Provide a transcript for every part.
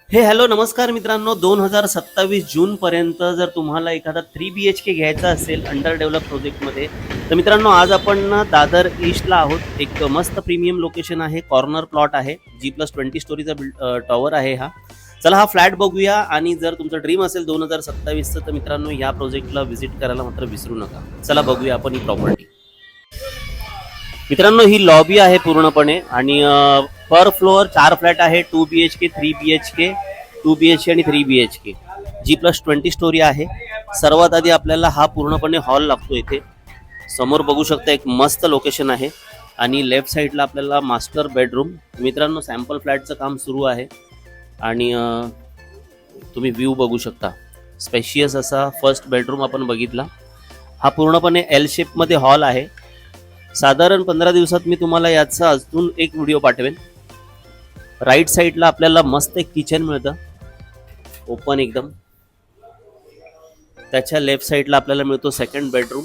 हे हॅलो नमस्कार मित्रांनो, 2027 जूनपर्यंत जर तुम्हाला एखादा 3 BHK घ्यायचा असेल अंडर डेव्हलप प्रोजेक्टमध्ये, तर मित्रांनो आज आपण ना दादर ईस्टला आहोत. एक मस्त प्रीमियम लोकेशन आहे, कॉर्नर प्लॉट आहे, G+20 स्टोरीचा टॉवर आहे हा. चला हा फ्लॅट बघूया. आणि जर तुमचं ड्रीम असेल 2027चं, तर मित्रांनो या प्रोजेक्टला व्हिजिट करायला मात्र विसरू नका. चला बघूया आपण ही प्रॉपर्टी. मित्रांनो ही लॉबी आहे पूर्णपणे, आणि पर फ्लोअर 4 फ्लॅट आहे. 2 BHK, 3 BHK, 2 BHK आणि 3 BHK. G+20 स्टोरी आहे. सर्वात आधी आपल्याला हा पूर्णपणे हॉल लागतो. इथे समोर बघू शकता एक मस्त लोकेशन आहे, आणि लेफ्ट साईडला आपल्याला मास्टर बेडरूम. मित्रांनो सॅम्पल फ्लॅटचं काम सुरू आहे, आणि तुम्ही व्ह्यू बघू शकता. स्पेशियस असा फर्स्ट बेडरूम आपण बघितला. हा पूर्णपणे एल शेपमध्ये हॉल आहे. साधारण 15 दिवसात मी तुम्हाला याचा अजून एक व्हिडिओ पाठवेन. राईट साईडला आपल्याला मस्त एक किचन मिळतं, ओपन एकदम. त्याच्या लेफ्ट साईडला आपल्याला मिळतो सेकंड बेडरूम.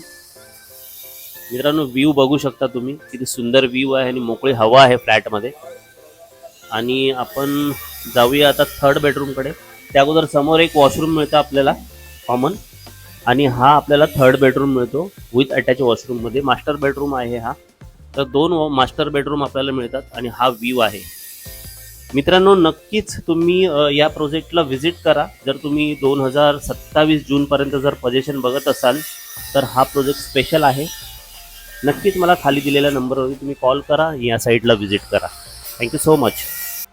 मित्रांनो व्ह्यू बघू शकता तुम्ही, किती सुंदर व्ह्यू आहे आणि मोकळी हवा आहे फ्लॅटमध्ये. आणि आपण जाऊया आता थर्ड बेडरूमकडे. त्या अगोदर समोर एक वॉशरूम मिळतं आपल्याला कॉमन, आणि हा आपल्याला थर्ड बेडरूम मिळतो विथ अटॅच वॉशरूममध्ये. मास्टर बेडरूम आहे हा. तर 2 मास्टर बेडरूम आपल्याला मिळतात, आणि हा व्ह्यू आहे. मित्रांनो नक्कीच तुम्ही या प्रोजेक्टला व्हिजिट करा. जर तुम्ही 2027 जूनपर्यंत जर पोझिशन बघत असाल, तर हा प्रोजेक्ट स्पेशल आहे. नक्कीच मला खाली दिलेल्या नंबरवर तुम्ही कॉल करा, या साईडला व्हिजिट करा. Thank you so much.